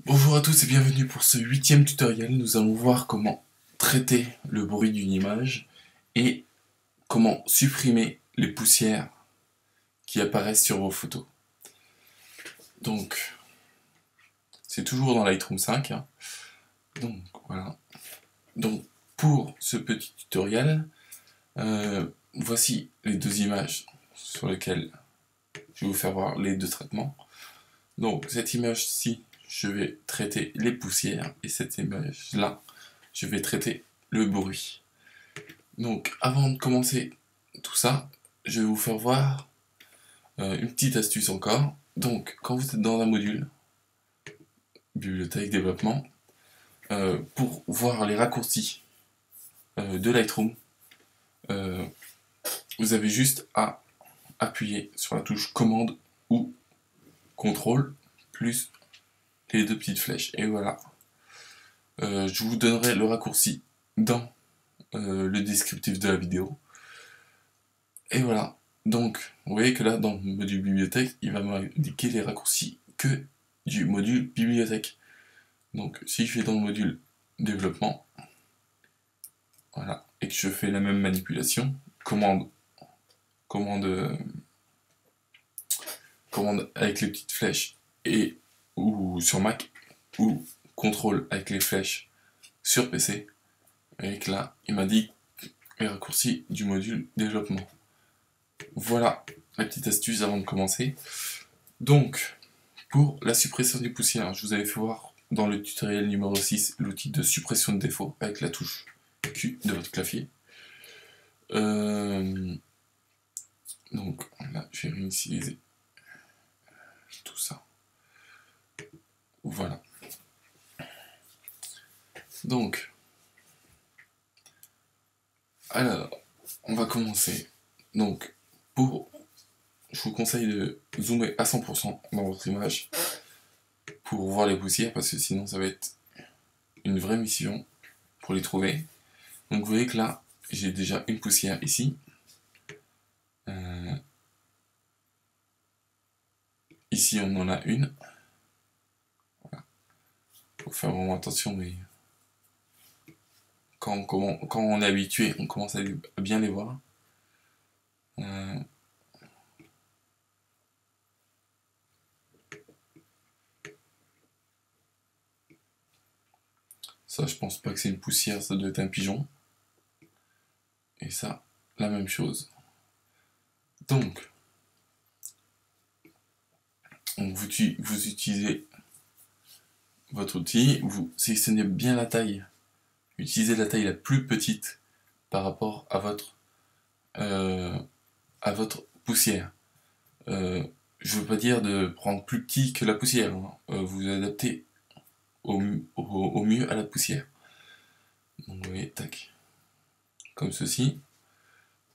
Bonjour à tous et bienvenue pour ce 8e tutoriel. Nous allons voir comment traiter le bruit d'une image et comment supprimer les poussières qui apparaissent sur vos photos. Donc, c'est toujours dans Lightroom 5. Donc, voilà. Donc, pour ce petit tutoriel, voici les deux images sur lesquelles je vais vous faire voir les deux traitements. Donc, cette image-ci, je vais traiter les poussières et cette image-là, je vais traiter le bruit. Donc, avant de commencer tout ça, je vais vous faire voir une petite astuce encore. Donc, quand vous êtes dans un module, bibliothèque, développement, pour voir les raccourcis de Lightroom, vous avez juste à appuyer sur la touche commande ou contrôle plus les deux petites flèches. Et voilà. Je vous donnerai le raccourci dans le descriptif de la vidéo. Et voilà. Donc, vous voyez que là, dans le module bibliothèque, il va m'indiquer les raccourcis que du module bibliothèque. Donc, si je vais dans le module développement, voilà, et que je fais la même manipulation, commande avec les petites flèches et ou sur Mac, ou contrôle avec les flèches sur PC, et que là, il m'indique les raccourcis du module développement. Voilà la petite astuce avant de commencer. Donc, pour la suppression des poussières, je vous avais fait voir dans le tutoriel numéro 6 l'outil de suppression de défaut avec la touche Q de votre clavier. Donc là, je vais réinitialiser tout ça. Voilà. Donc, alors, on va commencer. Donc, je vous conseille de zoomer à 100% dans votre image pour voir les poussières, parce que sinon ça va être une vraie mission pour les trouver. Donc vous voyez que là, j'ai déjà une poussière ici. Ici, on en a une. Voilà. Faut faire vraiment attention, mais quand on est habitué, on commence à bien les voir. Ça, je pense pas que c'est une poussière, ça doit être un pigeon. Et ça, la même chose. Donc vous utilisez votre outil, vous sélectionnez bien la taille. Utilisez la taille la plus petite par rapport à votre poussière. Je veux pas dire de prendre plus petit que la poussière, hein. Vous adaptez au mieux à la poussière. Donc vous voyez, tac, comme ceci.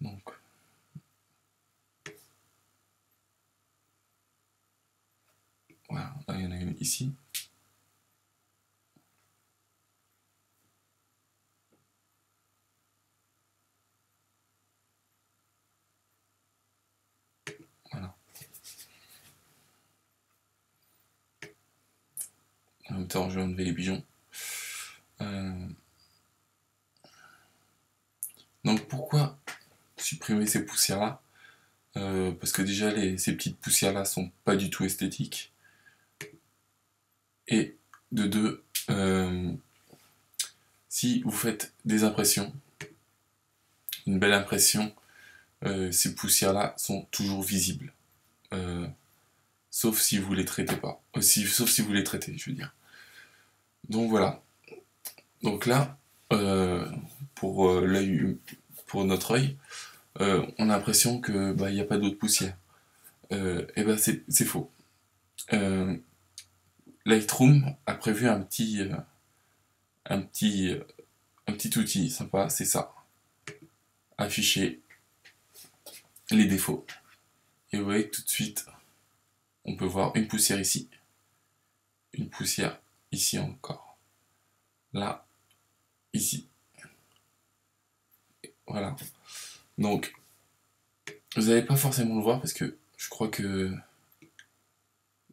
Donc voilà, là, il y en a une ici. Voilà. En même temps, je vais enlever les pigeons. Donc pourquoi supprimer ces poussières-là? Parce que déjà, ces petites poussières-là sont pas du tout esthétiques. Et de deux, si vous faites des impressions, une belle impression, ces poussières-là sont toujours visibles. Sauf si vous les traitez pas. Sauf si vous les traitez, je veux dire. Donc voilà. Donc là, pour notre œil, on a l'impression que il n'y a pas d'autre poussière. Et ben c'est faux. Lightroom a prévu un petit outil sympa, c'est ça. Afficher les défauts. Et vous voyez que tout de suite, on peut voir une poussière ici, une poussière ici encore, là, ici. Voilà. Donc, vous n'allez pas forcément le voir parce que je crois que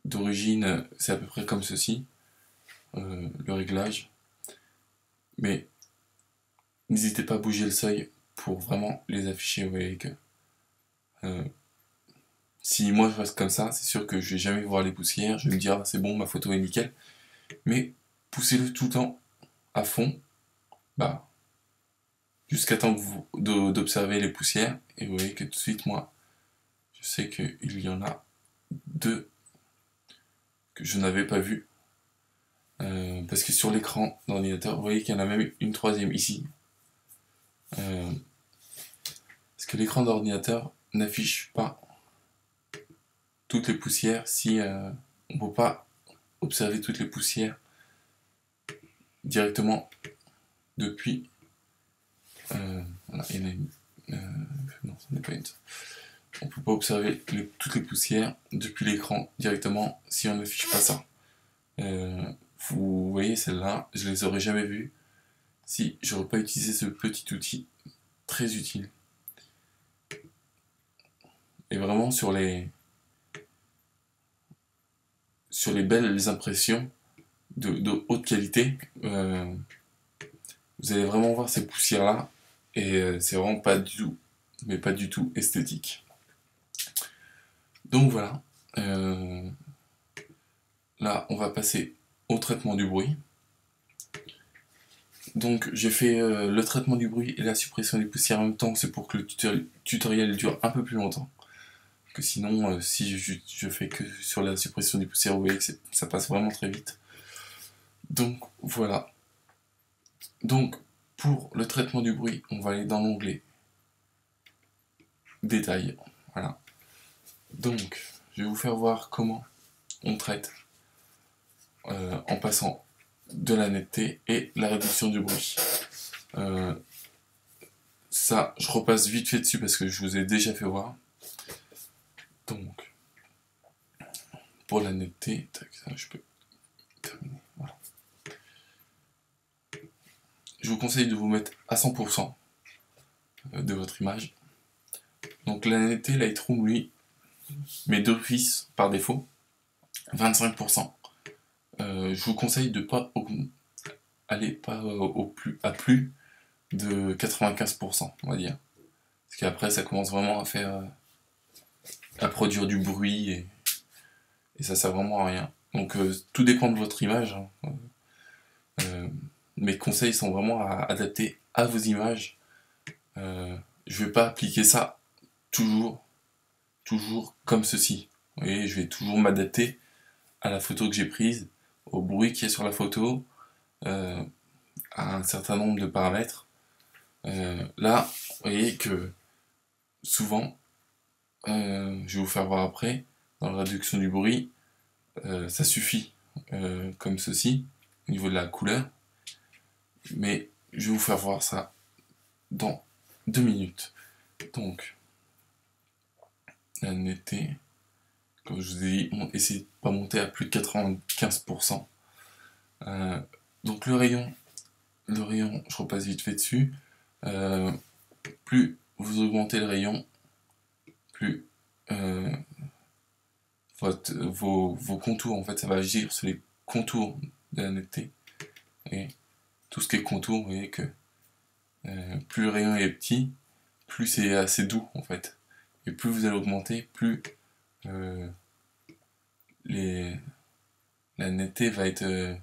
d'origine, c'est à peu près comme ceci. le réglage. Mais n'hésitez pas à bouger le seuil pour vraiment les afficher. Vous voyez que si moi je reste comme ça, c'est sûr que je vais jamais voir les poussières. Je vais me dire ah, c'est bon, ma photo est nickel. Mais poussez-le tout le temps à fond, bah, jusqu'à temps que vous d'observer les poussières. Et vous voyez que tout de suite, moi, je sais qu'il y en a deux que je n'avais pas vu. Parce que sur l'écran d'ordinateur, vous voyez qu'il y en a même une troisième ici. Parce que l'écran d'ordinateur n'affiche pas toutes les poussières si on ne peut pas observer toutes les poussières directement depuis. Voilà, il y en a une. Non, ce n'est pas une. On ne peut pas observer toutes les poussières depuis l'écran directement si on n'affiche pas ça. Vous voyez celle-là, je les aurais jamais vues si j'aurais pas utilisé ce petit outil très utile. Et vraiment sur les belles impressions de haute qualité, vous allez vraiment voir ces poussières là et c'est vraiment pas du tout, mais pas du tout esthétique. Donc voilà, là on va passer au traitement du bruit. Donc j'ai fait le traitement du bruit et la suppression des poussières en même temps, c'est pour que le tutoriel dure un peu plus longtemps. Que sinon, si je fais que sur la suppression des poussières, vous voyez que ça passe vraiment très vite. Donc voilà. Donc pour le traitement du bruit, on va aller dans l'onglet Détails. Voilà. Donc je vais vous faire voir comment on traite en passant de la netteté et la réduction du bruit. Ça, je repasse vite fait dessus parce que je vous ai déjà fait voir. Donc, pour la netteté, ça, je peux terminer. Voilà. Je vous conseille de vous mettre à 100% de votre image. Donc la netteté, Lightroom, lui, met d'office par défaut 25%. Je vous conseille de pas aller à plus de 95%, on va dire. Parce qu'après, ça commence vraiment à produire du bruit et ça sert vraiment à rien. Donc tout dépend de votre image. Mes conseils sont vraiment adaptés à vos images. Je vais pas appliquer ça toujours comme ceci. Vous voyez, je vais toujours m'adapter à la photo que j'ai prise, au bruit qui est sur la photo, à un certain nombre de paramètres. Là, vous voyez que souvent, je vais vous faire voir après, dans la réduction du bruit, ça suffit comme ceci, au niveau de la couleur. Mais je vais vous faire voir ça dans 2 minutes. Donc, la netteté, comme je vous ai dit, essayez de ne pas monter à plus de 95%. Donc le rayon, je repasse vite fait dessus. Plus vous augmentez le rayon, plus vos contours, en fait, ça va agir sur les contours de la netteté. Et tout ce qui est contour, vous voyez que plus le rayon est petit, plus c'est assez doux, en fait. Et plus vous allez augmenter, plus la netteté va être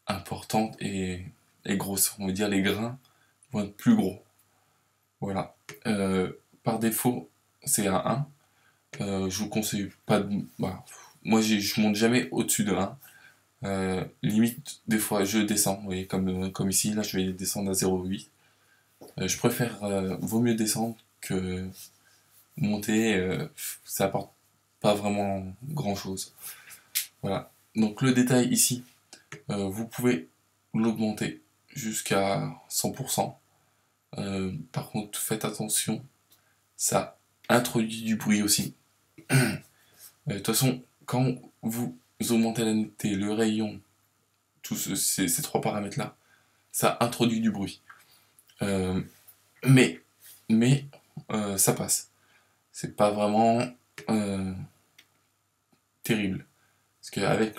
importante et grosse. On va dire les grains vont être plus gros. Voilà. Par défaut, c'est à 1. Je vous conseille pas de. Bah, moi, je monte jamais au-dessus de 1. Limite, des fois, je descends. Vous voyez, comme ici, là, je vais descendre à 0,8. Je préfère. Vaut mieux descendre que monter. Ça apporte pas vraiment grand-chose. Voilà. Donc, le détail ici, vous pouvez l'augmenter jusqu'à 100%. Par contre, faites attention, ça introduit du bruit aussi. De toute façon, quand vous augmentez la netteté, le rayon, tous ces 3 paramètres-là, ça introduit du bruit. Mais ça passe. C'est pas vraiment terrible. Parce qu'avec